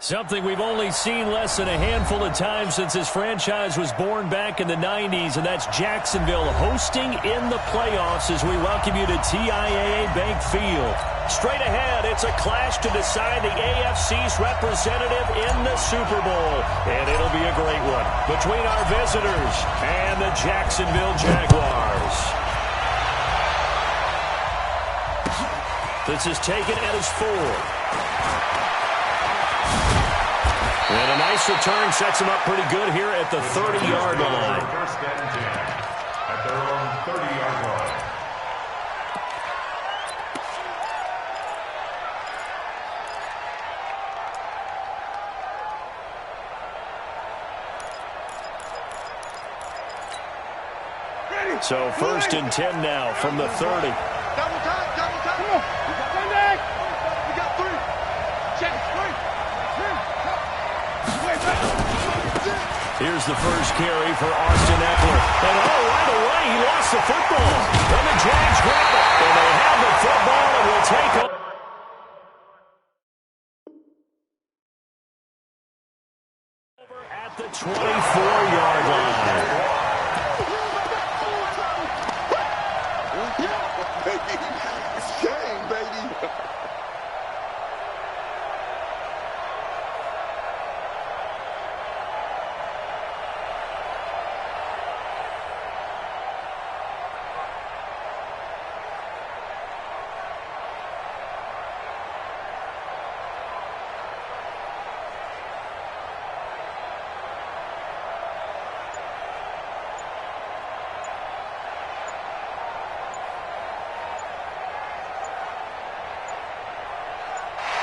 Something we've only seen less than a handful of times since this franchise was born back in the 90s, and that's Jacksonville hosting in the playoffs as we welcome you to TIAA Bank Field. Straight ahead, it's a clash to decide the AFC's representative in the Super Bowl, and it'll be a great one between our visitors and the Jacksonville Jaguars. This is taken at his 4. And a nice return sets him up pretty good here at the 30-yard line. First and 10 at their own 30-yard line. So first and 10 now from the 30. Double time, double time. Come on. We got 10 back. We got 3. Check it, 3. Here's the first carry for Austin Eckler. And right away, he lost the football. And the Jags grab it. And they have the football and will take over at the 24-yard line. It's game, baby.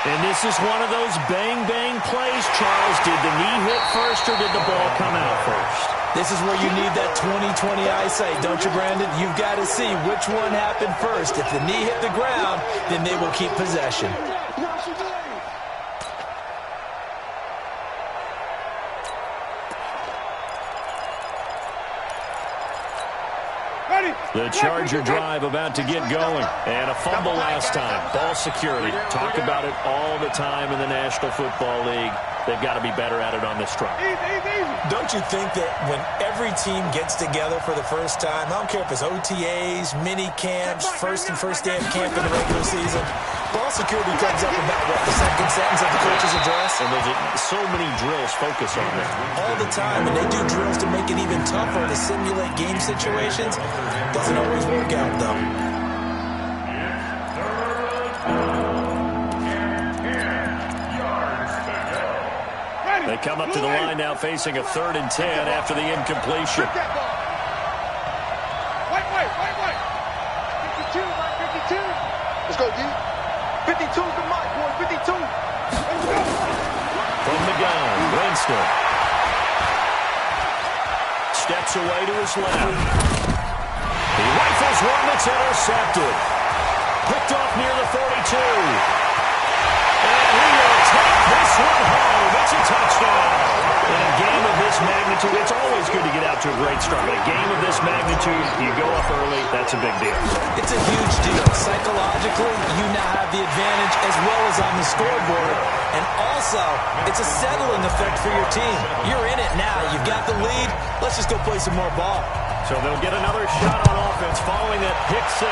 And this is one of those bang-bang plays, Charles. Did the knee hit first or did the ball come out first? This is where you need that 20/20 eyesight, don't you, Brandon? You've got to see which one happened first. If the knee hit the ground, then they will keep possession. The Charger drive about to get going. And a fumble last time. Ball security. Talk about it all the time in the National Football League. They've got to be better at it on this drive. Don't you think that when every team gets together for the first time, I don't care if it's OTAs, mini camps, first day of camp in the regular season, ball security comes up about, what, the second sentence of the coach's address? And there's so many drills focus on that. All the time, and they do drills to make it even tougher to simulate game situations. Doesn't always work out, though. They come up to the line now facing a 3rd and 10 after the incompletion. Wait. 52, Mike, 52. Let's go, D. 52's the mark, boy, 52. Let's go. From the gun, Winston. Steps away to his left. He rifles one that's intercepted. Picked off near the 42. And he will take this one home. It's a touchdown. In a game of this magnitude, it's always good to get out to a great start. But a game of this magnitude, you go up early, that's a big deal. It's a huge deal. Psychologically, you now have the advantage as well as on the scoreboard. And also, it's a settling effect for your team. You're in it now. You've got the lead. Let's just go play some more ball. So they'll get another shot on offense following that pick 6.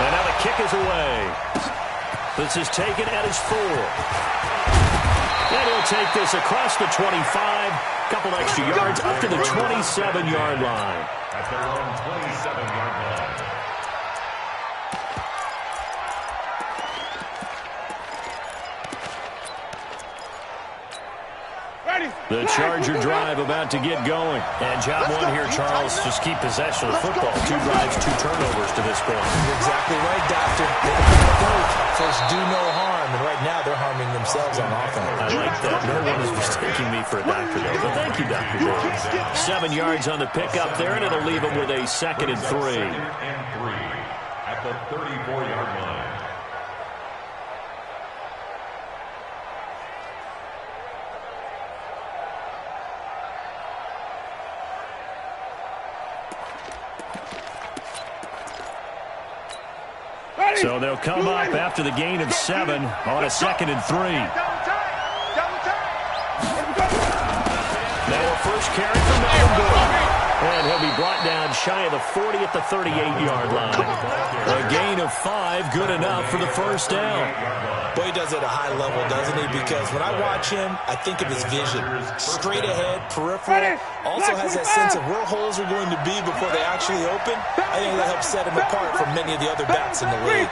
And now the kick is away. This is taken at his 4. And he'll take this across the 25. Couple extra yards up to the 27-yard line. At their own 27-yard line. The Charger drive about to get going. And job one here, Charles, just keep possession of the football. 2 drives, 2 turnovers to this point. You're exactly right, Doctor. They can both first do no harm, and right now they're harming themselves on offense. I like that. No one is mistaking me for a doctor, though. But thank you, Dr. Davis. 7 yards on the pickup there, and it'll leave them with a 2nd and 3. 2nd and 3 at the 34-yard line. So they'll come up after the gain of 7 on a 2nd and 3. first carry for Melvin Gordon. And he'll be brought down shy of the 40 at the 38-yard line. A gain of 5, good enough for the first down. Boy, he does it at a high level, doesn't he? Because when I watch him, I think of his vision. Straight ahead, peripheral. Also has that sense of where holes are going to be before they actually open. I think that helps set him apart from many of the other backs in the league.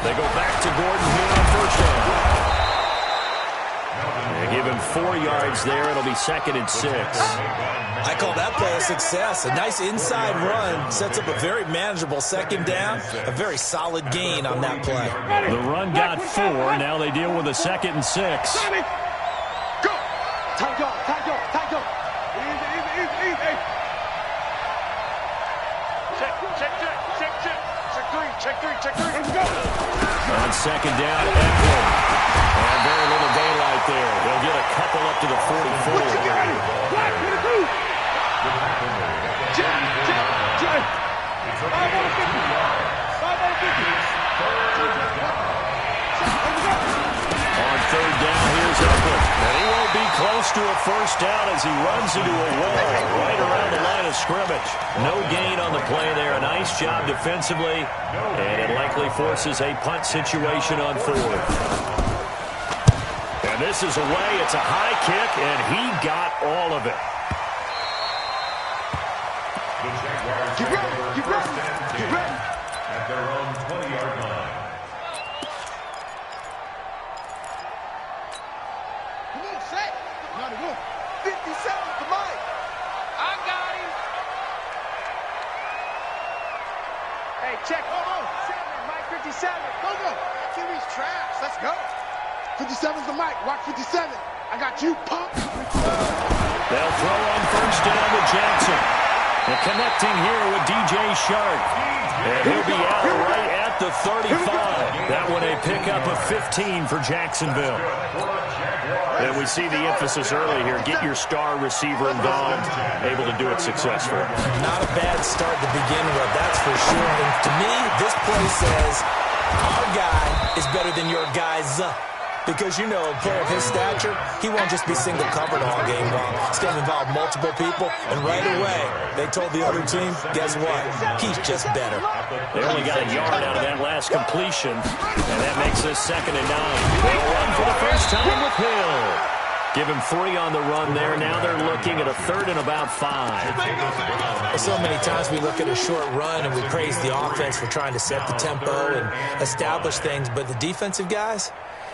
They go back to Gordon here on first down. They give him 4 yards there. It'll be 2nd and 6. I call that play a success. A nice inside run sets up a very manageable second down. A very solid gain on that play. The run got 4. Now they deal with a 2nd and 6. Go! Time go! Easy. Check three. Let's go! On second down, Eckler. And very little daylight there. They'll get a couple up to the 44. What you got? What do? Check. 550. On third down, here's Eckler. And he won't be close to a first down as he runs into a wall right around the line of scrimmage. No gain on the play there. A nice job defensively. And it likely forces a punt situation on 4th. And this is away. It's a high kick, and he got all of it. The Jaguars Keep running. at their own 20-yard line. Come on, set. Not a wolf. 57 to Mike. I got him. Hey, check. Oh, 7, Mike 57. Go. Kiwi's trash. Let's go. 57's the Mike. Watch 57. I got you, punk. They'll throw on first down to Jackson. And connecting here with DJ Shark. And he'll be out right at the 35. That one a pickup of 15 for Jacksonville. And we see the emphasis early here. Get your star receiver involved. Able to do it successfully. Not a bad start to begin with, that's for sure. And to me, this play says our guy is better than your guy's. Because, you know, a player of his stature, he won't just be single-covered all game long. It's going to involve multiple people, and right away, they told the other team, guess what? He's just better. They only got a yard out of that last completion, and that makes this 2nd and 9. They'll run for the first time with Hill. Give him 3 on the run there. Now they're looking at a 3rd and about 5. So many times we look at a short run and we praise the offense for trying to set the tempo and establish things, but the defensive guys,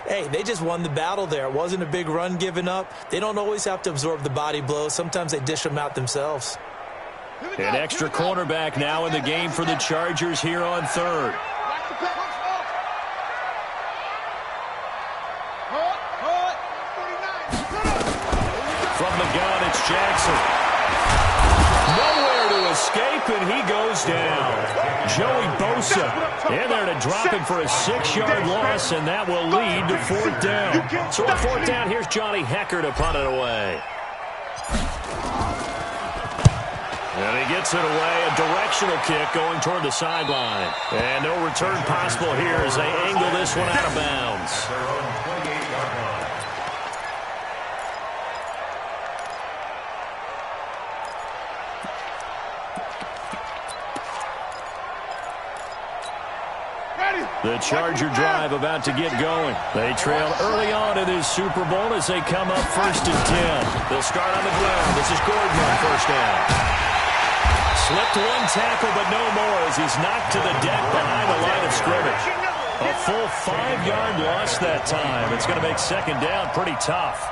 hey, they just won the battle there. It wasn't a big run given up. They don't always have to absorb the body blows. Sometimes they dish them out themselves. An extra cornerback now in the game for the Chargers here on 3rd. From the gun, it's Jackson. Nowhere to escape, and he goes down. Joey Bosa in there to drop him for a 6-yard loss, and that will lead to 4th down. So on 4th down, here's Johnny Hecker to punt it away. And he gets it away, a directional kick going toward the sideline. And no return possible here as they angle this one out of bounds. The Charger drive about to get going. They trail early on in this Super Bowl as they come up 1st and 10. They'll start on the ground. This is Gordon on first down. Slipped one tackle, but no more as he's knocked to the deck behind the line of scrimmage. A full 5-yard loss that time. It's going to make 2nd down pretty tough.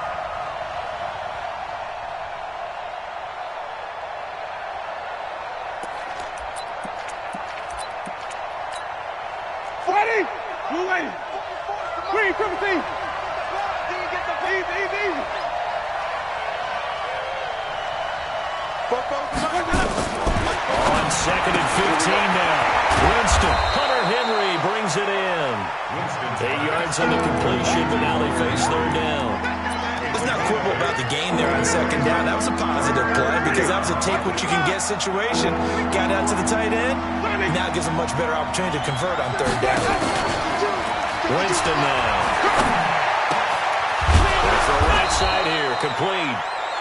On 2nd and 15 now. Winston. Hunter Henry brings it in. 8 yards on the completion, but now they face 3rd down. Let's not quibble about the gain there on 2nd down. That was a positive play because that was a take-what-you-can-get situation. Got out to the tight end. Now it gives them a much better opportunity to convert on 3rd down. Winston now. There's the right outside here, complete.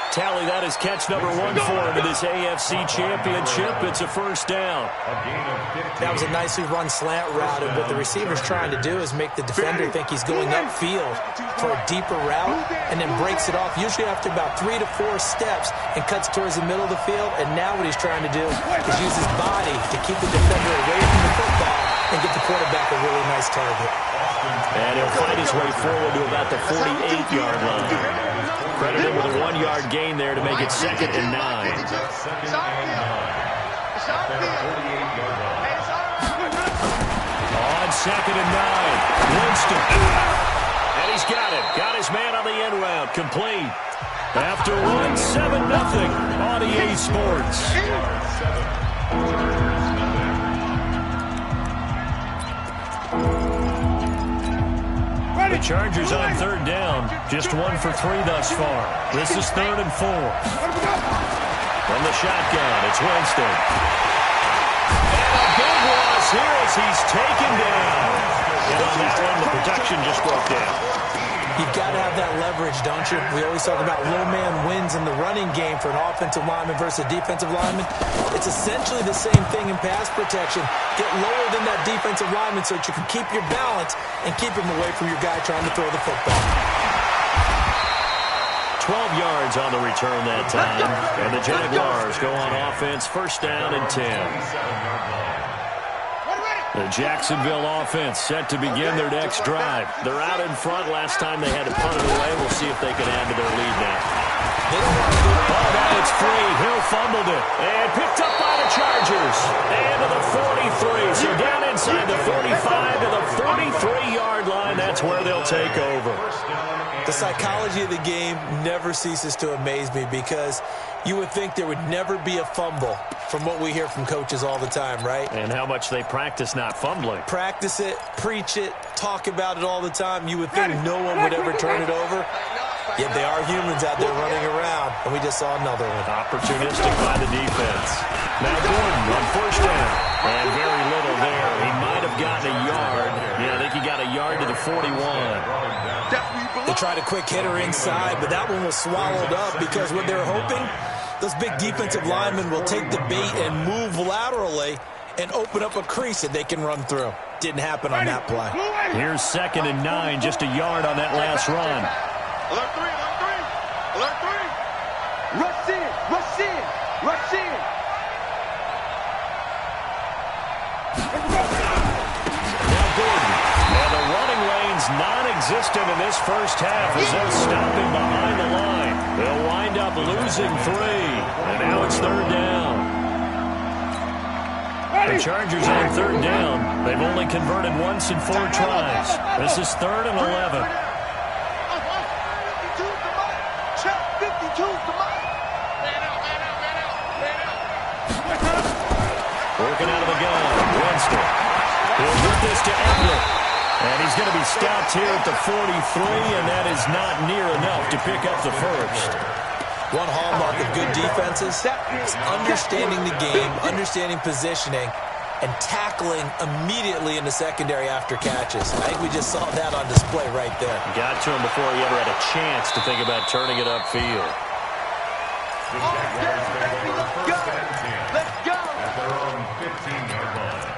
Tally that is catch number 1 for him in this AFC Championship. It's a first down. That was a nicely run slant route, and what the receiver's trying to do is make the defender think he's going upfield for a deeper route, and then breaks it off, usually after about 3 to 4 steps, and cuts towards the middle of the field. And now what he's trying to do is use his body to keep the defender away from the football and get the quarterback a really nice target. And he'll fight his way forward to about the 48-yard line. Credit him with a 1-yard gain there to make it 2nd and 9. On 2nd and 9, Winston. And he's got it. Got his man on the end route. Complete. After 1, 7-0 on EA Sports. The Chargers on 3rd down. Just 1 for 3 thus far. This is 3rd and 4. From the shotgun, it's Winston. And a big loss here as he's taken down. And on that one, the protection just broke down. You've got to have that leverage, don't you? We always talk about low man wins in the running game for an offensive lineman versus a defensive lineman. It's essentially the same thing in pass protection. Get lower than that defensive lineman so that you can keep your balance and keep him away from your guy trying to throw the football. 12 yards on the return that time. And the Jaguars go on offense, 1st down and 10. The Jacksonville offense set to begin their next drive. They're out in front. Last time they had to punt it away. We'll see if they can add to their lead now. Oh, now it's free. Hill fumbled it. And picked up by the Chargers. And to the 43. So down inside the 45 to the 43-yard line. That's where they'll take over. The psychology of the game never ceases to amaze me because you would think there would never be a fumble from what we hear from coaches all the time, right? And how much they practice not fumbling. Practice it, preach it, talk about it all the time. You would think no one would ever turn it over. Yet they are humans out there running around, and we just saw another one. Opportunistic by the defense. Now Gordon on 1st down. And very little there. He might have gotten a yard. Yeah, I think he got a yard to the 41. They tried a quick hitter inside, but that one was swallowed up because what they're hoping, those big defensive linemen will take the bait and move laterally and open up a crease that they can run through. Didn't happen on that play. Here's 2nd and 9, just a yard on that last run. Alert 3, alert 3, alert 3. Rush in, rush in, rush in. Now Gordon. And the running lane's non-existent in this first half as they'll stop him behind the line. They'll wind up losing 3. And now it's 3rd down. The Chargers on 3rd down. They've only converted once in 4 tries. This is 3rd and 11. Working out of the gun, Winston. He'll get this to Everett. And he's going to be stopped here at the 43, and that is not near enough to pick up the first. One hallmark of good defenses is understanding the game, understanding positioning, and tackling immediately in the secondary after catches. I think we just saw that on display right there. Got to him before he ever had a chance to think about turning it upfield. Let's go. At their own 15-yard line.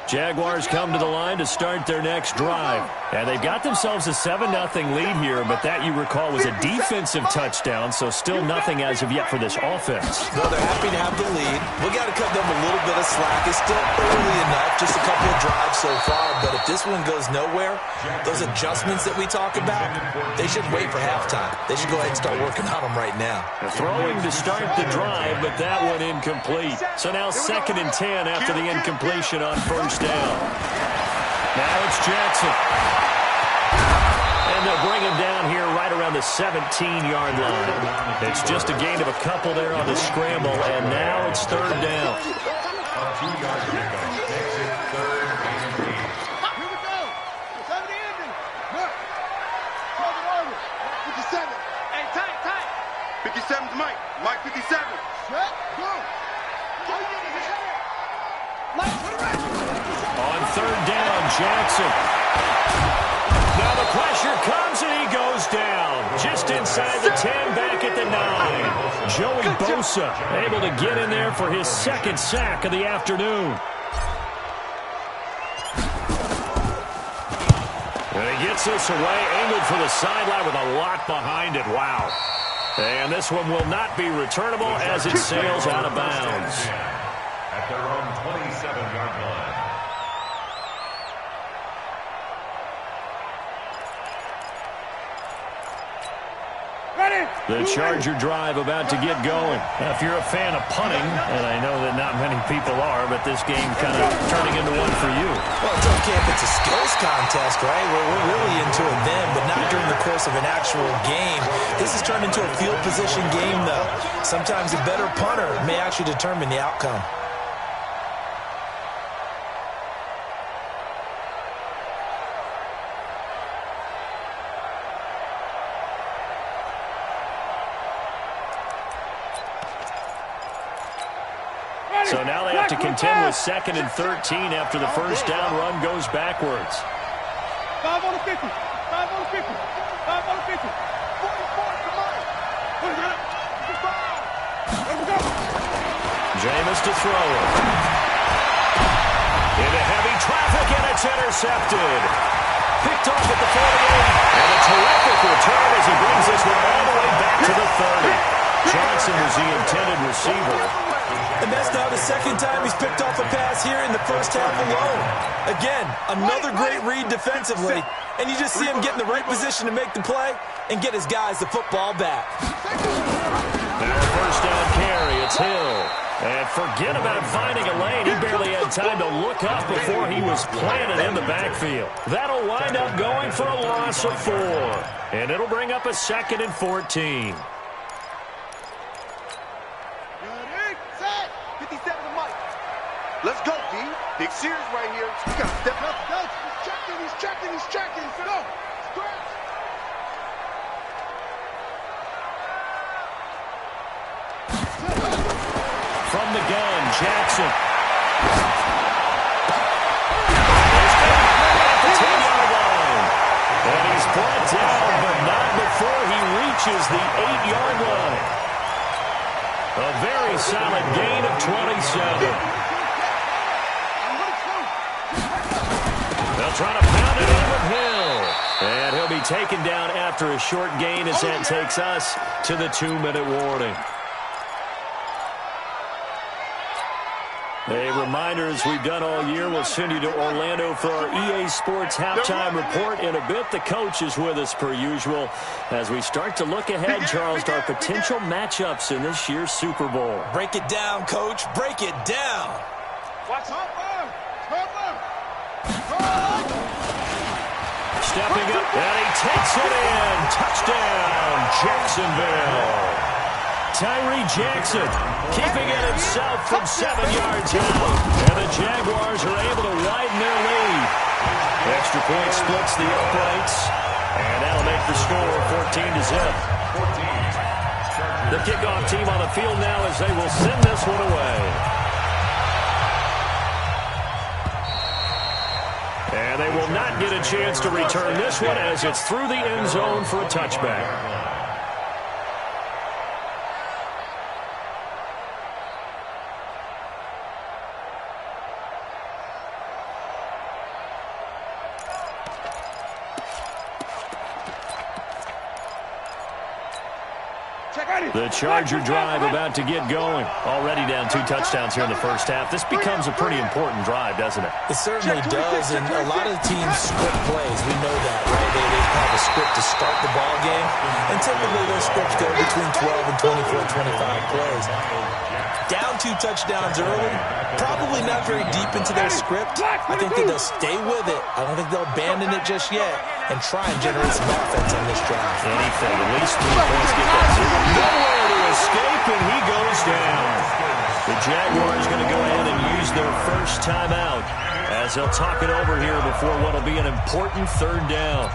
Jaguars come to the line to start their next drive. And they've got themselves a 7-0 lead here, but that, you recall, was a defensive touchdown, so still nothing as of yet for this offense. Well, they're happy to have the lead. We got to cut them a little bit of slack. It's still early enough, just a couple of drives so far, but if this one goes nowhere, those adjustments that we talk about, they should wait for halftime. They should go ahead and start working on them right now. Throwing to start the drive, but that one incomplete. So now 2nd and 10 after the incompletion on 1st down. Now it's Jackson. And they'll bring him down here right around the 17-yard line. It's just a gain of a couple there on the scramble, and now it's 3rd down. A 2-yard pickup makes it 3rd and 8. Here we go. It's over the ending. Look. Hold it over. 57. Hey, tight. 57's Mike. Mike 57. Set. Go. On 3rd down, Jackson. Now the pressure comes, and he goes down. Just inside the 10, back at the 9. Joey Bosa able to get in there for his second sack of the afternoon. And he gets this away, angled for the sideline with a lot behind it. Wow. And this one will not be returnable as it sails out of bounds. At their own 27-yard line. The Charger drive about to get going. Now, if you're a fan of punting, and I know that not many people are, but this game kind of turning into one for you. Well, it's okay if it's a skills contest, right? We're really into it then, but not during the course of an actual game. This has turned into a field position game, though. Sometimes a better punter may actually determine the outcome. So now they have to contend with 2nd and 13 after the first down run goes backwards. 5 on the 50. 5 on the 50. 5 on the 50. 44, come on. Put it up. Let me go. Jameis to throw it. Into heavy traffic, and it's intercepted. Picked off at the 48. And a terrific return as he brings this one all the way back to the 30. Johnson was the intended receiver. And that's now the second time he's picked off a pass here in the first half alone. Again, another great read defensively, and you just see him get in the right position to make the play and get his guys the football back. Now a first down carry, it's Hill. And forget about finding a lane. He barely had time to look up before he was planted in the backfield. That'll wind up going for a loss of 4. And it'll bring up a 2nd and 14. Let's go, D. Big series right here. You got to step up. Go. He's checking. Go. Stretch. From the gun, Jackson. At the 10-yard line. And he's brought down, but not before he reaches the 8-yard line. A very solid gain of 27. They'll try to pound it in with Hill. And he'll be taken down after a short gain as that takes us to the 2-minute warning. A reminder, as we've done all year, we'll send you to Orlando for our EA Sports halftime report. In a bit, the coach is with us per usual as we start to look ahead, Charles, to our potential matchups in this year's Super Bowl. Break it down, Coach. Break it down. Watch out. Stepping up, and he takes it in. Touchdown, Jacksonville. Tyree Jackson keeping it himself from 7 yards out. And the Jaguars are able to widen their lead. Extra point splits the uprights. And that'll make the score 14-0. The kickoff team on the field now as they will send this one away. And they will not get a chance to return this one as it's through the end zone for a touchback. The Charger drive about to get going. Already down 2 touchdowns here in the first half. This becomes a pretty important drive, doesn't it? It certainly does, and a lot of the teams script plays. We know that, right? They have a script to start the ball game, and typically those scripts go between 12 and 24, 25 plays. Down 2 touchdowns early, probably not very deep into their script. I think that they'll stay with it. I don't think they'll abandon it just yet and try and generate some offense on this drive. Anything, at least 3 points get that. Nowhere to escape, and he goes down. The Jaguars going to go ahead and use their first timeout as they'll talk it over here before what will be an important 3rd down.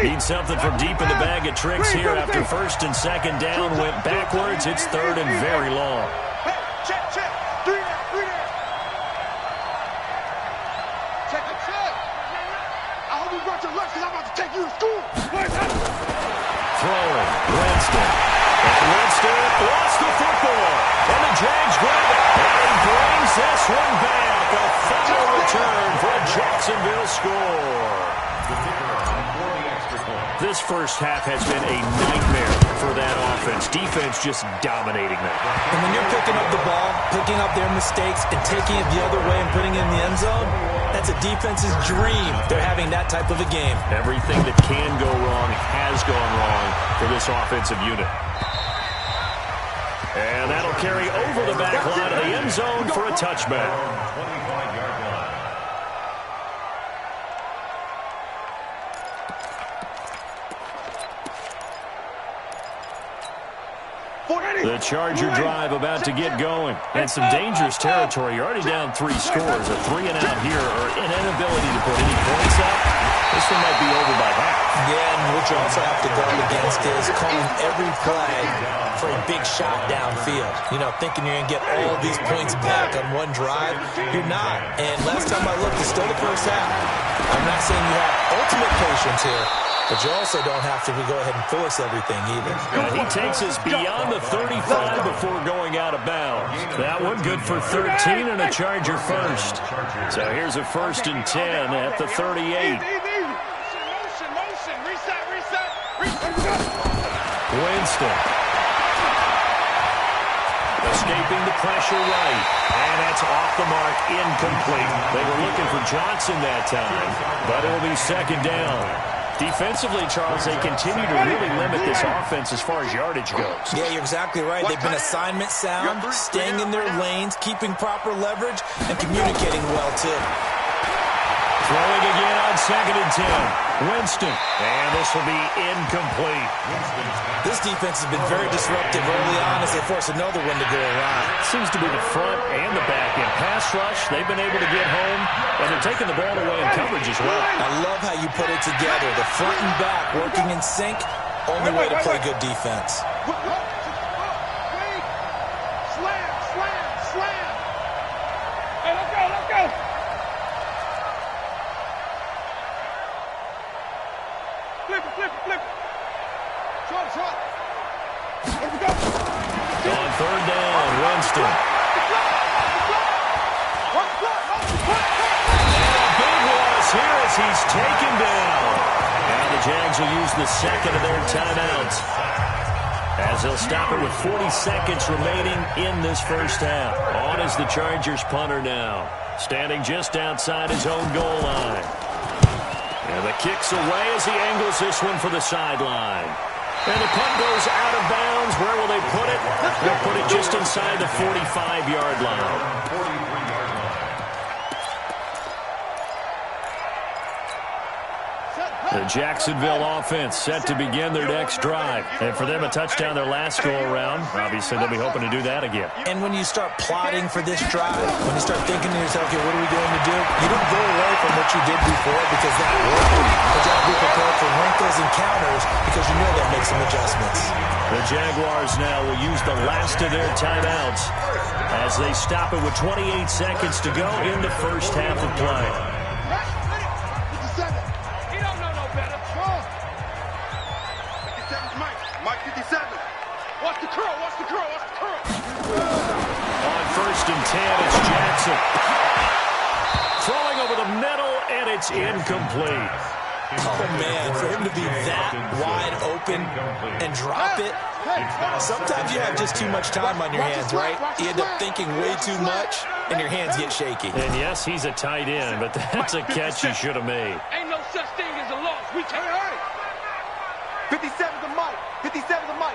Need something from deep in the bag of tricks here after first and second down went backwards. It's third and very long. Hey, check. 3 there. Check. I hope you brought your lunch because I'm about to take you to school. Throwing, Winston. And Winston lost the football. And the Jags grab it. And he brings this one back. A final return for a Jacksonville score. This first half has been a nightmare for that offense. Defense just dominating them. And when you're picking up the ball, picking up their mistakes, and taking it the other way and putting it in the end zone, that's a defense's dream. They're having that type of a game. Everything that can go wrong has gone wrong for this offensive unit. And that'll carry over the back line of the end zone for a touchback. The Charger drive about to get going. And some dangerous territory. You're already down 3 scores. A 3 and out here, or an inability to put any points up. This one might be over by half. Yeah, and what you also have to guard against is calling every play for a big shot downfield. You know, thinking you're going to get all these points back on one drive. You're not. And last time I looked, it's still the first half. I'm not saying you have ultimate patience here, but you also don't have to go ahead and force everything either. And he takes us beyond the 35 before going out of bounds. That one good for 13 and a Charger first. So here's a 1st and 10 at the 38. Motion. Reset. Winston. Escaping the pressure right. And that's off the mark, incomplete. They were looking for Johnson that time, but it'll be second down. Defensively, Charles, they continue to really limit this offense as far as yardage goes. Yeah, you're exactly right. They've been assignment sound, staying in their lanes, keeping proper leverage, and communicating well, too. Throwing again on 2nd and 10. Winston. And this will be incomplete. This defense has been very disruptive early on as they force another one to go around. Seems to be the front and the back end. Pass rush, they've been able to get home, and they're taking the ball away in coverage as well. I love how you put it together. The front and back working in sync. Only way to play good defense. Slam. Hey, let's go. Flip. Short. Here we go. On 3rd down, Winston. And a big loss here as he's taken down. And the Jags will use the second of their timeouts, as they'll stop it with 40 seconds remaining in this first half. On is the Chargers punter now, standing just outside his own goal line. And the kick's away as he angles this one for the sideline. And the punt goes out of bounds. Where will they put it? They'll put it just inside the 45-yard line. The Jacksonville offense set to begin their next drive. And for them, a touchdown their last go-around. Obviously, they'll be hoping to do that again. And when you start plotting for this drive, when you start thinking to yourself, okay, what are we going to do? You don't go away from what you did before because that worked. But you have to be prepared for wrinkles and counters because you know they'll make some adjustments. The Jaguars now will use the last of their timeouts as they stop it with 28 seconds to go in the first half of play. Mike 57. Watch the curl. On 1st and 10, it's Jackson. Throwing over the middle, and it's incomplete. Oh, man, for him to be that wide open and drop it, sometimes you have just too much time on your hands, right? You end up thinking way too much, and your hands get shaky. And yes, he's a tight end, but that's a catch he should have made. Ain't no such thing as a loss. We take it. 57's the mic. 57's the mic.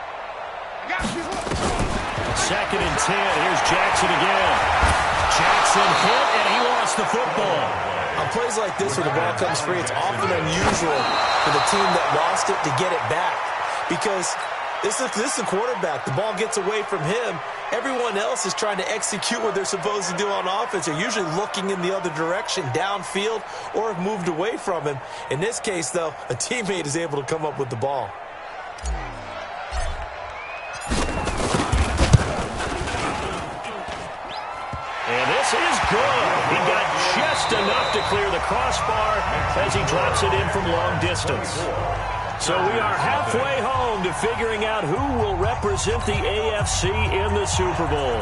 Got you. 2nd and 10. Here's Jackson again. Jackson hit, and he lost the football. On plays like this where the ball comes free, it's often unusual for the team that lost it to get it back because This is the quarterback. The ball gets away from him. Everyone else is trying to execute what they're supposed to do on offense. They're usually looking in the other direction, downfield, or have moved away from him. In this case, though, a teammate is able to come up with the ball. And this is good. He got just enough to clear the crossbar as he drops it in from long distance. So we are halfway home to figuring out who will represent the AFC in the Super Bowl.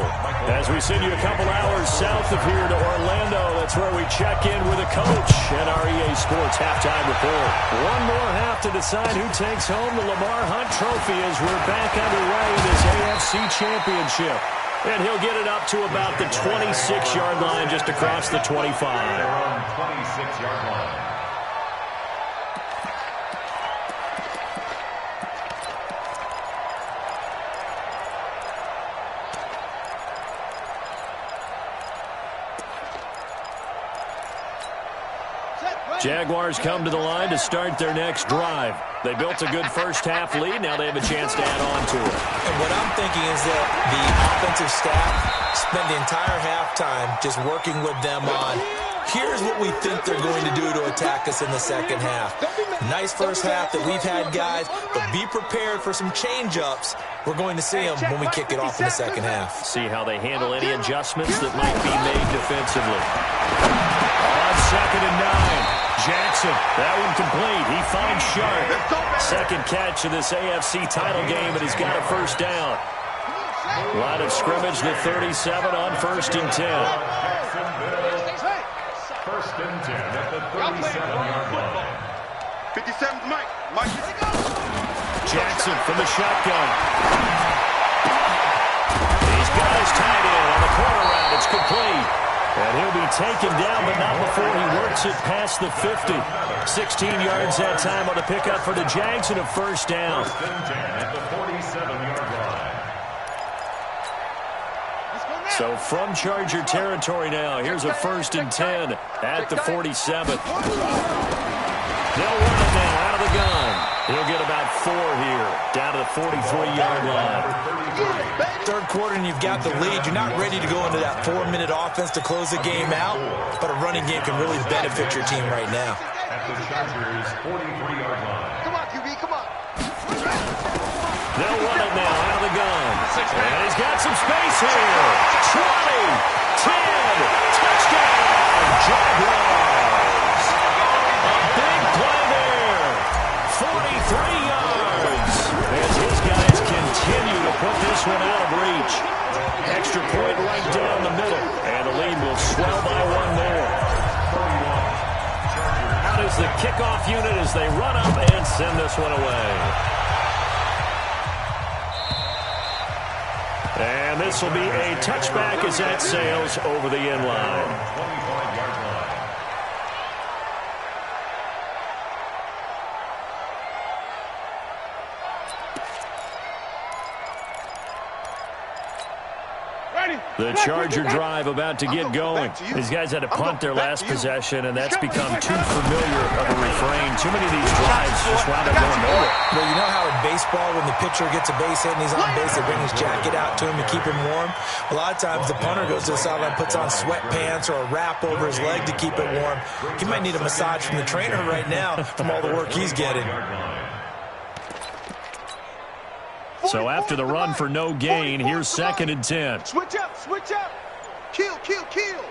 As we send you a couple hours south of here to Orlando, that's where we check in with a coach and our EA Sports halftime report. One more half to decide who takes home the Lamar Hunt Trophy as we're back underway in this AFC Championship. And he'll get it up to about the 26-yard line, just across the 25. 26-yard line. Jaguars come to the line to start their next drive. They built a good first-half lead. Now they have a chance to add on to it. And what I'm thinking is that the offensive staff spent the entire halftime just working with them on, here's what we think they're going to do to attack us in the second half. Nice first half that we've had, guys, but be prepared for some change-ups. We're going to see them when we kick it off in the second half. See how they handle any adjustments that might be made defensively. On 2nd and 9. Jackson, that one complete. He finds Sharp. Second catch of this AFC title game, and he's got a first down. Line of scrimmage, the 37 on 1st and 10. 1st and 10 at the 37-yard line. 57's Mike. Jackson from the shotgun. He's got his tight end on the corner route. It's complete. And he'll be taken down, but not before he works it past the 50. 16 yards that time on the pickup for the Jags and a first down. 1st and 10 at the 47-yard line. So from Charger territory now, here's a 1st and 10 at the 47. They'll run it now out of the gun. He'll get about 4 here, down to the 43-yard line. Third quarter and you've got the lead. You're not ready to go into that 4-minute offense to close the game out, but a running game can really benefit your team right now. At the Chargers' 43-yard line. Come on, QB, come on. They'll run it now out of the gun. And he's got some space here. 20, 10, touchdown, Jaguars. A big play there. 43 yards. As his guys continue to put this one out of reach. Extra point right down the middle. And the lead will swell by 1 more. Out is the kickoff unit as they run up and send this one away. And this will be a touchback as that sails over the end line. 25-yard line. The Charger drive about to get going. These guys had to punt their last possession, and that's become too familiar of a refrain. Too many of these drives just wound up going nowhere. Well, you know how in baseball, when the pitcher gets a base hit and he's on base, they bring his jacket out to him to keep him warm? A lot of times the punter goes to the sideline, puts on sweatpants or a wrap over his leg to keep it warm. He might need a massage from the trainer right now from all the work he's getting. So after the run for no gain, here's 2nd and 10. Switch up, switch up. Kill, kill, kill.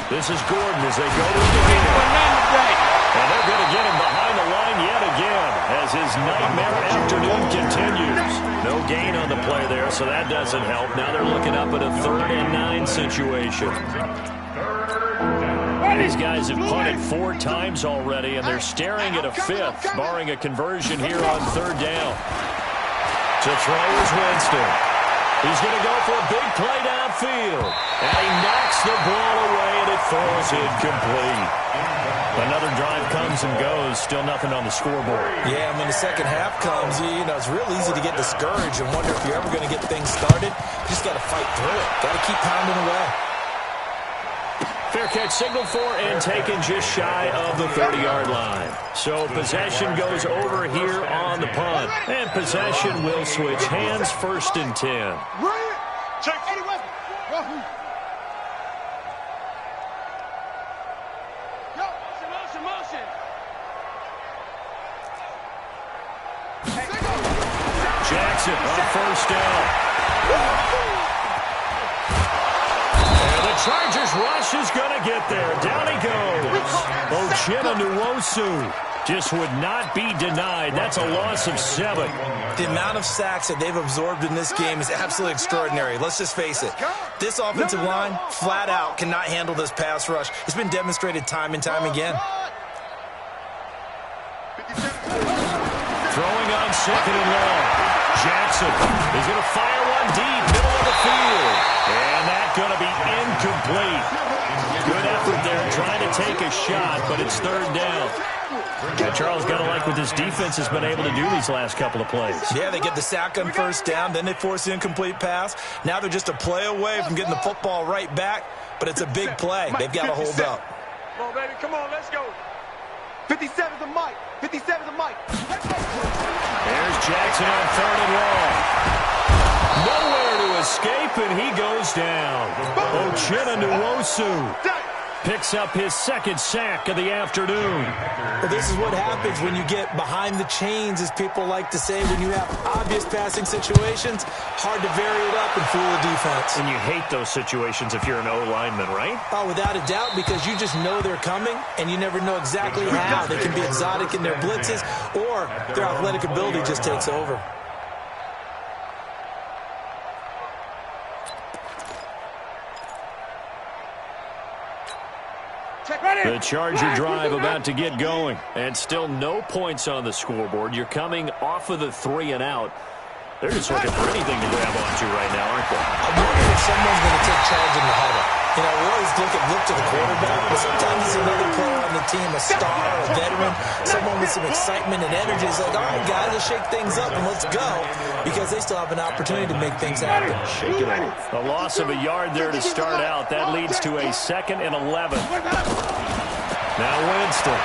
This is Gordon as they go to the field. And they're going to get him behind the line yet again as his nightmare afternoon continues. No gain on the play there, so that doesn't help. Now they're looking up at a 3rd and 9 situation. These guys have punted 4 times already, and they're staring at a 5th, barring a conversion here on 3rd down. To throw is Winston. He's going to go for a big play downfield. And he knocks the ball away, and it falls incomplete. Another drive comes and goes. Still nothing on the scoreboard. Yeah, and when the second half comes, you know, it's real easy to get discouraged and wonder if you're ever going to get things started. You just got to fight through it. Got to keep pounding away. Fair catch signaled for and taken just shy of the 30-yard line. So possession goes over here on the punt. And possession will switch hands, 1st and 10. Check. Jackson on 1st down. And the Chargers rush is going to get there. Down he goes. Uchenna Nwosu just would not be denied. That's a loss of 7. The amount of sacks that they've absorbed in this game is absolutely extraordinary. Let's just face it. This offensive line, flat out, cannot handle this pass rush. It's been demonstrated time and time again. Throwing on 2nd and long. Jackson is going to fire one deep, middle of the field. And that's going to be incomplete. Good effort there, trying to take a shot, but it's 3rd down. Yeah, Charles, got to like what this defense has been able to do these last couple of plays. Yeah, they get the sack on 1st down, then they force the incomplete pass. Now they're just a play away from getting the football right back, but it's a big play. They've got to hold up. Come on, baby, come on, let's go. 57's a Mike. 57's a Mike. There's Jackson on 3rd and long. Nowhere to escape, and he goes down. Uchenna Nwosu picks up his 2nd sack of the afternoon. Well, this is what happens when you get behind the chains, as people like to say. When you have obvious passing situations, hard to vary it up and fool the defense. And you hate those situations if you're an O-lineman, right? Oh, without a doubt, because you just know they're coming, and you never know exactly how. They can be exotic in their blitzes, or their athletic ability just takes over. The Charger drive about to get going, and still no points on the scoreboard. You're coming off of the 3 and out. They're just looking for anything to grab onto right now, aren't they? I'm wondering if someone's going to take charge in the huddle. You know, we always look to the quarterback, but sometimes it's another player on the team, a star, a veteran, someone with some excitement and energy. It's like, all right, guys, let's shake things up and let's go, because they still have an opportunity to make things happen. Shake it off. A loss of a yard there to start out. That leads to a 2nd and 11. Now Winston.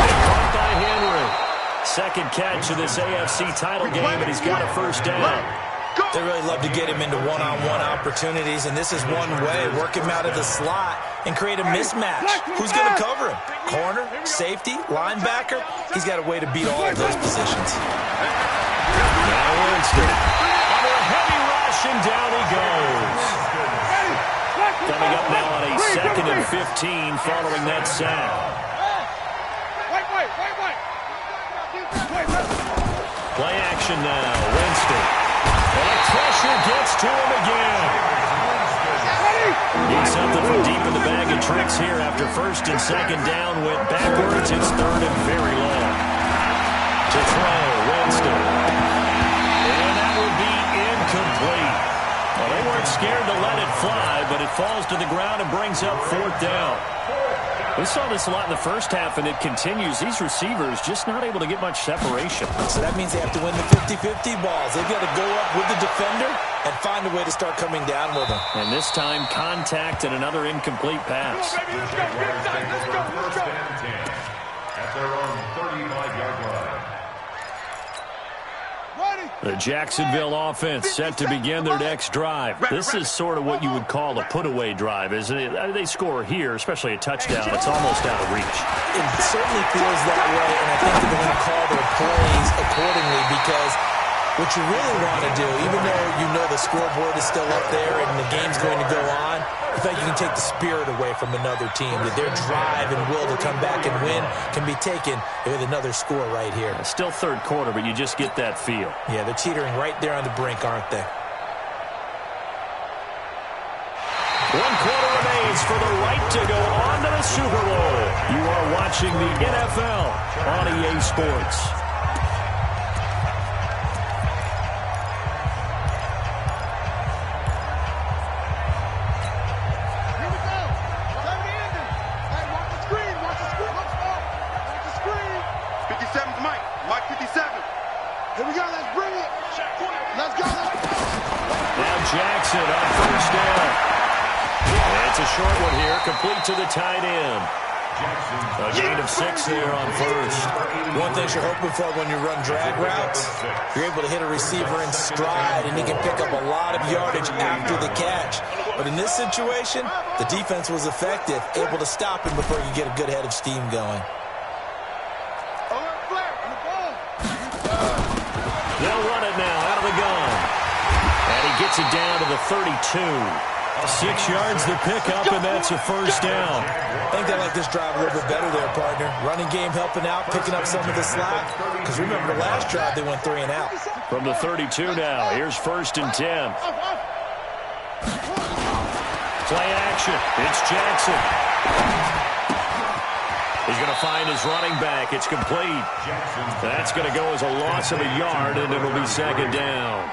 Caught by Henry. 2nd catch of this AFC title game, and he's got a 1st down. They really love to get him into one-on-one opportunities, and this is one way. Work him out of the slot and create a mismatch. Who's going to cover him? Corner, safety, linebacker? He's got a way to beat all of those positions. Now Winston. Under a heavy rush, and down he goes. Coming up now on a 2nd and 15 following that sack. Play action now. Winston. And pressure gets to him again. Needs something from deep in the bag of tricks here after 1st and 2nd down. Went backwards. It's 3rd and very long. To throw, Winston. And that will be incomplete. Well, they weren't scared to let it fly, but it falls to the ground and brings up 4th down. We saw this a lot in the first half, and it continues. These receivers just not able to get much separation. So that means they have to win the 50-50 balls. They've got to go up with the defender and find a way to start coming down with them. And this time, contact and another incomplete pass. At their own 35-yard line. The Jacksonville offense set to begin their next drive. This is sort of what you would call a put-away drive, isn't it? They score here, especially a touchdown. It's almost out of reach. It certainly feels that way, and I think they're going to call their plays accordingly, because what you really want to do, even though you know the scoreboard is still up there and the game's going to go on, in fact, you can take the spirit away from another team, that their drive and will to come back and win can be taken with another score right here. Still 3rd quarter, but you just get that feel. Yeah, they're teetering right there on the brink, aren't they? 1 quarter remains for the right to go on to the Super Bowl. You are watching the NFL on EA Sports. a short one here, complete to the tight end. A gain of 6 there on first. One thing you're hoping for when you run drag routes, you're able to hit a receiver in stride, and he can pick up a lot of yardage after the catch. But in this situation, the defense was effective, able to stop him before you get a good head of steam going. They'll run it now out of the gun. And he gets it down to the 32. 6 yards to pick up, and that's a first down. I think they like this drive a little bit better there, partner. Running game helping out, picking up some of the slack. Because remember, the last drive they went 3 and out. From the 32 now, here's 1st and 10. Play action. It's Jackson. He's going to find his running back. It's complete. That's going to go as a loss of a yard, and it'll be 2nd down.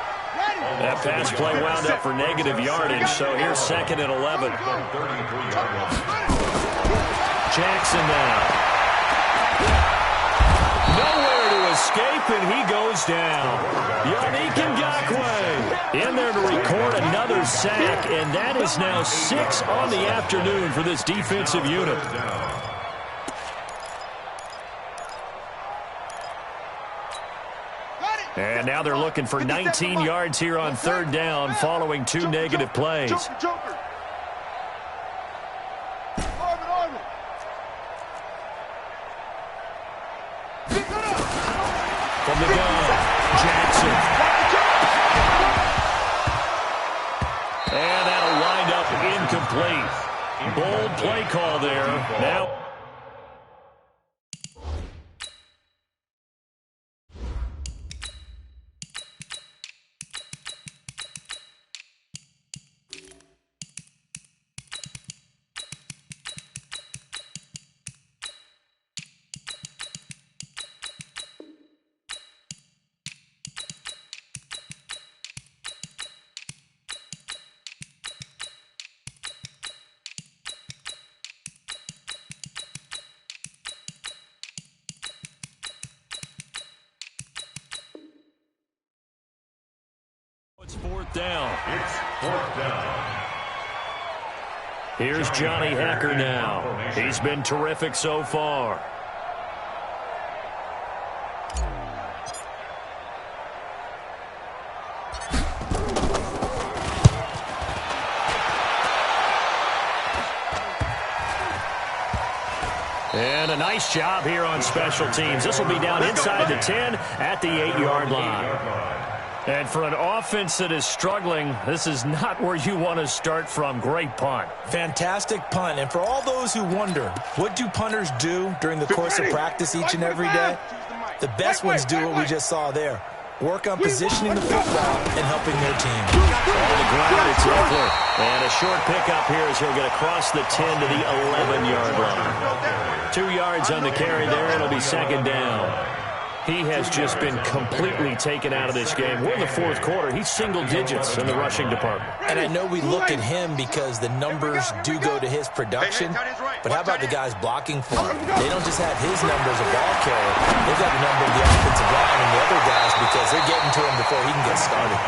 That pass play wound up for negative yardage, so here's 2nd and 11. Jackson now. Nowhere to escape, and he goes down. Yannick Ngakoue in there to record another sack, and that is now 6 on the afternoon for this defensive unit. And now they're looking for 19 yards here on 3rd down following 2 negative plays. From the gun, Jackson. And that'll wind up incomplete. Bold play call there. Now it's 4th down. It's 4th down. Here's Johnny Hacker now. He's been terrific so far. And a nice job here on special teams. This will be down inside the 10 at the 8-yard line. And for an offense that is struggling, this is not where you want to start from. Great punt. Fantastic punt. And for all those who wonder, what do punters do during the course of practice each and every day? The best ones do what we just saw there. Work on positioning the football and helping their team. On the ground, it's Eckler. And a short pickup here as he'll get across the 10 to the 11-yard line. 2 yards on the carry there. It'll be 2nd down. He has just been completely taken out of this game. We're in the 4th quarter. He's single digits in the rushing department. And I know we look at him because the numbers do go to his production, but how about the guys blocking for him? They don't just have his number as a ball carrier. They've got the number of the offensive line and the other guys because they're getting to him before he can get started.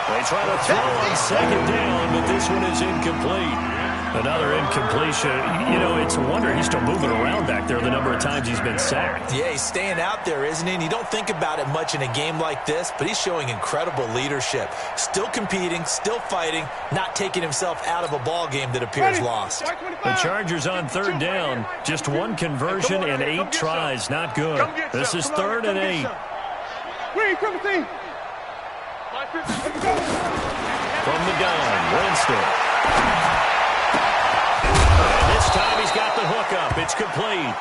They try to throw on 2nd down, but this one is incomplete. Another incompletion. You know, it's a wonder he's still moving around back there the number of times he's been sacked. Yeah, he's staying out there, isn't he? And you don't think about it much in a game like this, but he's showing incredible leadership. Still competing, still fighting, not taking himself out of a ball game that appears lost. The Chargers on 3rd down. Just 1 conversion and 8 tries. Not good. This is 3rd and 8. From the gun, Winston. This time he's got the hookup. It's complete.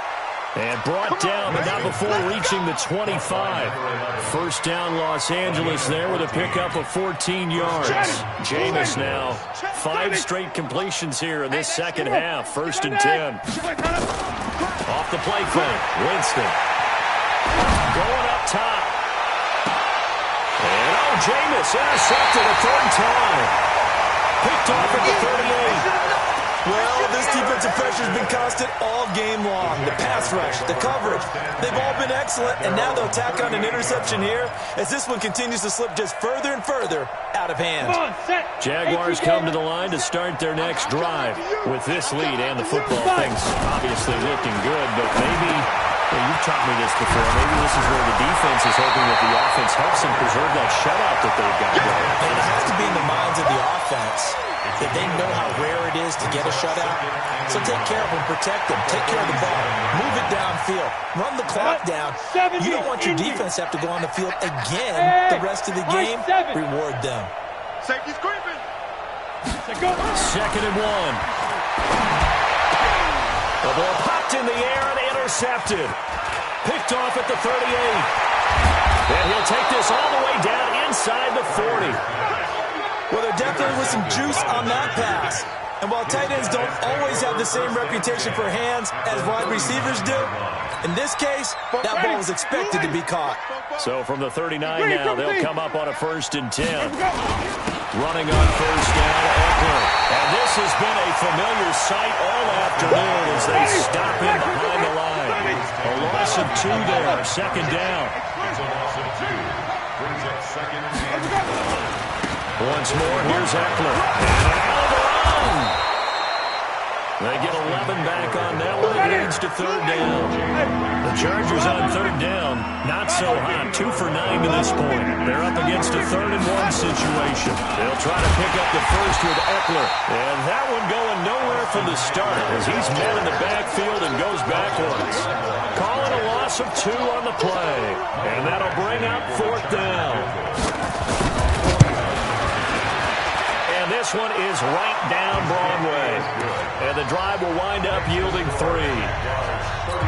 And brought down, but not before reaching the 25. 1st down Los Angeles there with a pickup of 14 yards. Jameis now. 5 straight completions here in this 2nd half. 1st and 10. Off the play fake. Winston. Going up top. And Jameis intercepted a 3rd time. Picked off at the 38. Well, this defensive pressure's been constant all game long. The pass rush, the coverage, they've all been excellent, and now they'll tack on an interception here as this one continues to slip just further and further out of hand. Jaguars come to the line to start their next drive. With this lead and the football, things obviously looking good, but maybe, well, you've taught me this before, maybe this is where the defense is hoping that the offense helps them preserve that shutout that they've got going. And it has to be in the minds of the offense that they know how rare it is to get a shutout. So take care of them, protect them, take care of the ball, move it downfield, run the clock down. You don't want your defense to have to go on the field again the rest of the game. Reward them. Safety's creeping. Second and 1. The ball popped in the air and intercepted. Picked off at the 38. And he'll take this all the way down inside the 40. Well, there definitely was some juice on that pass. And while tight ends don't always have the same reputation for hands as wide receivers do, in this case, that ball was expected to be caught. So from the 39 now, they'll come up on a 1st and 10. Running on 1st down, Eckler. And this has been a familiar sight all afternoon as they stop him behind the line. A loss of 2 there, 2nd down. It's a loss of 2. Brings up 2nd and 10. Once more, here's Eckler. And out of the run. They get 11 back on that one. It leads to 3rd down. The Chargers on 3rd down. Not so hot. 2 for 9 to this point. They're up against a 3rd and 1 situation. They'll try to pick up the first with Eckler. And that one going nowhere from the start as he's met in the backfield and goes backwards. Calling a loss of 2 on the play. And that'll bring up 4th down. And this one is right down Broadway. And the drive will wind up yielding 3.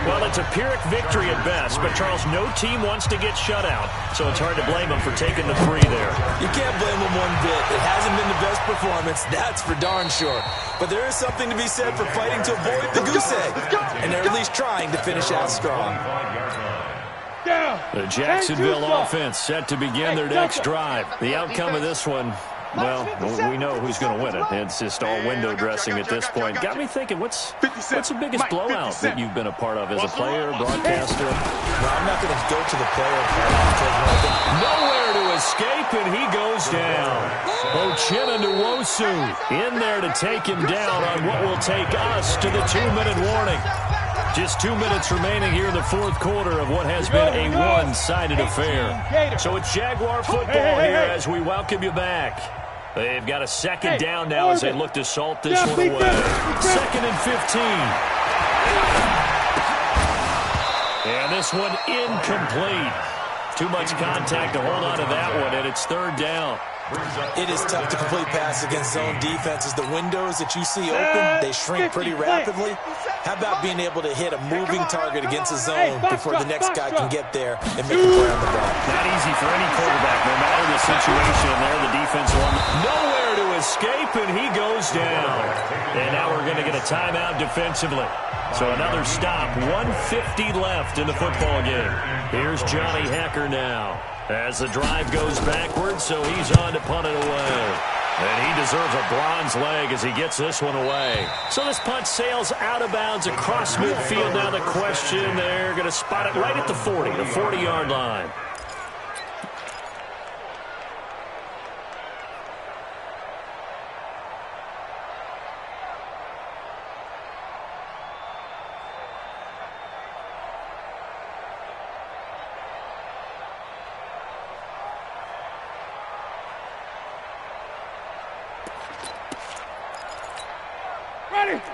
Well, it's a Pyrrhic victory at best, but Charles, no team wants to get shut out, so it's hard to blame them for taking the 3 there. You can't blame them one bit. It hasn't been the best performance, that's for darn sure. But there is something to be said for fighting to avoid the goose egg, and they're at least trying to finish out strong. The Jacksonville offense set to begin their next drive. The outcome of this one, well, we know who's going to win it. It's just all window dressing at this point. Got me thinking, what's the biggest blowout that you've been a part of as a player, broadcaster? No, I'm not going to go to the player part. Nowhere to escape, and he goes down. Uchenna Nwosu in there to take him down on what will take us to the 2-minute warning. Just 2 minutes remaining here in the 4th quarter of what has been a one-sided affair. So it's Jaguar football here as we welcome you back. They've got a 2nd down now as they look to salt this one away. 2nd and 15. And this one incomplete. Too much contact to hold on to that one, and it's 3rd down. It is tough to complete pass against zone defenses. The windows that you see open, they shrink pretty rapidly. How about being able to hit a moving target against a zone before the next guy can get there and make a play on the ball? Not easy for any quarterback, no matter the situation. There, the defense won. Nowhere to escape, and he goes down. And now we're going to get a timeout defensively. So another stop, 1:50 left in the football game. Here's Johnny Hecker now as the drive goes backwards, so he's on to punt it away. And he deserves a bronze leg as he gets this one away. So this punt sails out of bounds across midfield. Now the question, they're going to spot it right at the 40, the 40-yard line.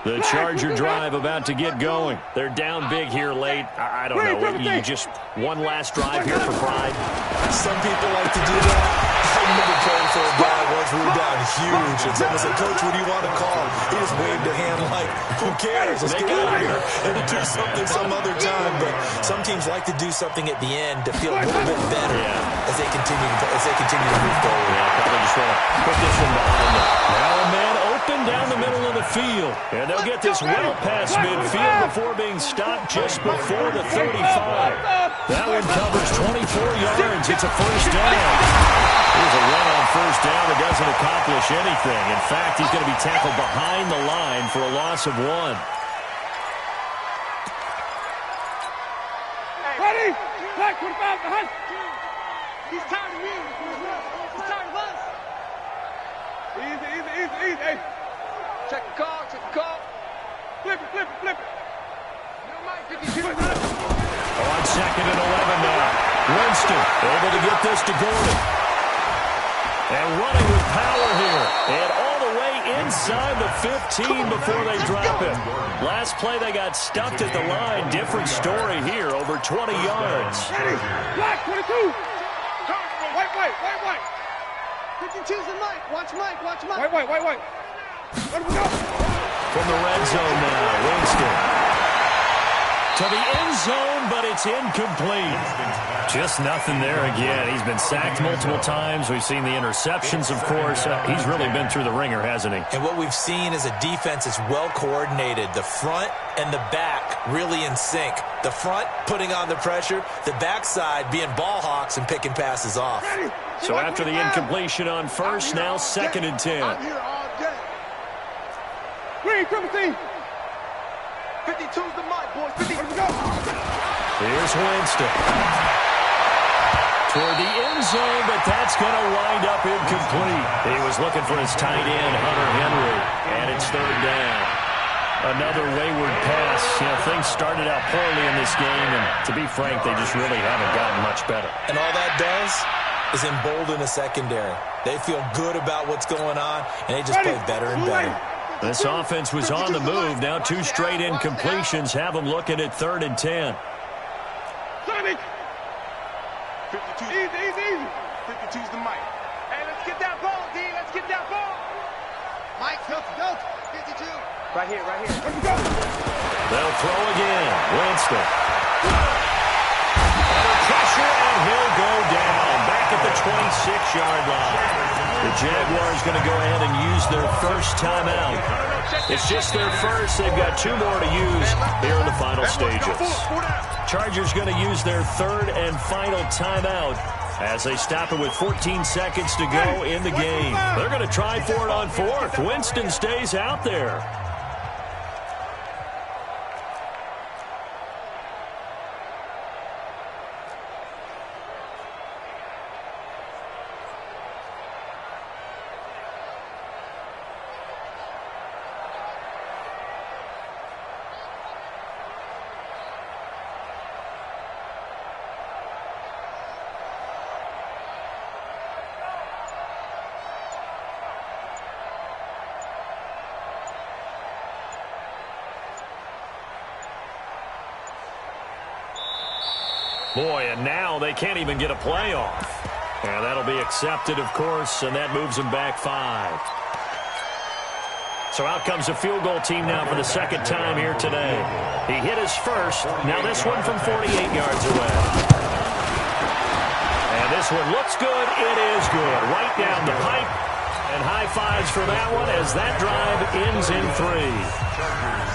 The Charger drive about to get going. They're down big here late. I don't know. You just one last drive here for pride. Some people like to do that. I remember playing for a guy once we were down huge. And someone said, "Coach, what do you want to call?" He just waved a hand like, "Who cares? Let's get out of here and do something some other time." But some teams like to do something at the end to feel a little bit better as they continue to move forward. Yeah, probably just want to put this one behind them. Now a man open down the middle of the field. And they'll get this well past midfield before being stopped just before the 35. That one covers 24 yards. It's a 1st down. Here's a run on 1st down that doesn't accomplish anything. In fact, he's going to be tackled behind the line for a loss of 1. Black 25 behind. He's tired of me. He's tired of us. Easy. Hey. Check the call. Flip it. No, Mike, 52. On 2nd and 11 now. Winston able to get this to Gordon. And running with power here. And all the way inside the 15 before they drop him. Last play they got stuffed at the line. Different story here. Over 20 yards. Ready. Black 22. White. 52's the Mike. Watch Mike. White. Let him go. From the red zone now. Winston. To the end zone, but it's incomplete. Just nothing there again. He's been sacked multiple times. We've seen the interceptions, of course. He's really been through the ringer, hasn't he? And what we've seen is a defense that's well coordinated. The front and the back really in sync. The front putting on the pressure. The backside being ball hawks and picking passes off. So after the incompletion on first, now 2nd and 10. I'm here all day. Green, triple team. 52's the Mike, boys. 50. Let's go. Here's Winston. Toward the end zone, but that's going to wind up incomplete. He was looking for his tight end, Hunter Henry, and it's 3rd down. Another wayward pass. You know, things started out poorly in this game, and to be frank, they just really haven't gotten much better. And all that does is embolden the secondary. They feel good about what's going on, and they just play better and better. This offense was on the move. Now 2 straight incompletions have them looking at 3rd and 10. 52. Easy. 52's the Mike. Hey, let's get that ball, D. Let's get that ball. Mike, go. 52. Right here. Let's go. They'll throw again. Winston. Under pressure, and he'll go down. Back at the 26-yard line. The Jaguars going to go ahead and use their first timeout. It's just their first. They've got 2 more to use here in the final stages. Chargers going to use their 3rd and final timeout as they stop it with 14 seconds to go in the game. They're going to try for it on 4th. Winston stays out there. Boy, and now they can't even get a play off. And that'll be accepted, of course, and that moves them back 5. So out comes a field goal team now for the 2nd time here today. He hit his first. Now this one from 48 yards away. And this one looks good. It is good. Right down the pipe. And high fives for that one as that drive ends in 3.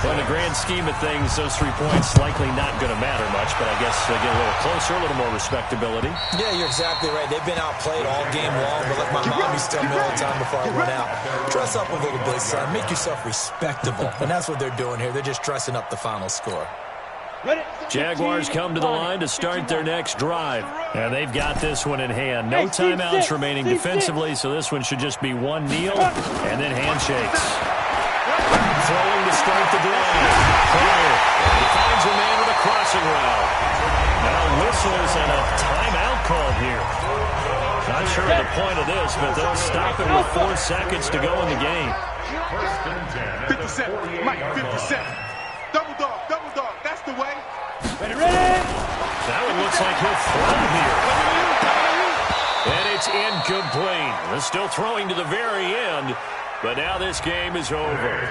Well, in the grand scheme of things, those 3 points likely not going to matter much, but I guess they get a little closer, a little more respectability. Yeah, you're exactly right. They've been outplayed all game long, but like my mom used to tell me all the time before I went out, dress up a little bit, son. Make yourself respectable. And that's what they're doing here. They're just dressing up the final score. Jaguars come to the line to start their next drive. And they've got this one in hand. No timeouts remaining defensively, so this one should just be one kneel and then handshakes. Throwing to start the drive. He finds a man with a crossing route. Now whistles and a timeout called here. Not sure of the point of this, but they'll stop it with 4 seconds to go in the game. 57. Mike, 57. Double dog. That's the way. Ready. That one looks like he'll throw here. And it's incomplete. They're still throwing to the very end, but now this game is over.